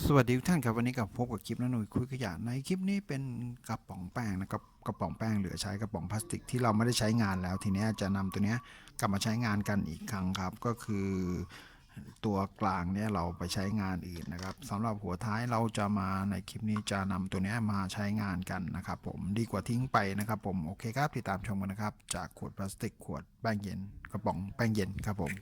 สวัสดีทุกท่านครับวันนี้กับพบกับคลิปน้าหนุ่ยคุยขยะในคลิปนี้เป็นกระป๋องแป้งนะครับกระป๋องแป้งเหลือใช้กระป๋องพลาสติกที่เราไม่ได้ใช้งานแล้วทีนี้จะนำตัวนี้กลับมาใช้งานกันอีกครั้งครับก็คือตัวกลางเนี่ยเราไปใช้งานอื่นนะครับสำหรับหัวท้ายเราจะมาในคลิปนี้จะนำตัวนี้มาใช้งานกันนะครับผมดีกว่าทิ้งไปนะครับผมโอเคครับติดตามชมกันนะครับจากขวดพลาสติกขวดแป้งเย็นกระป๋องแป้งเย็นครับผม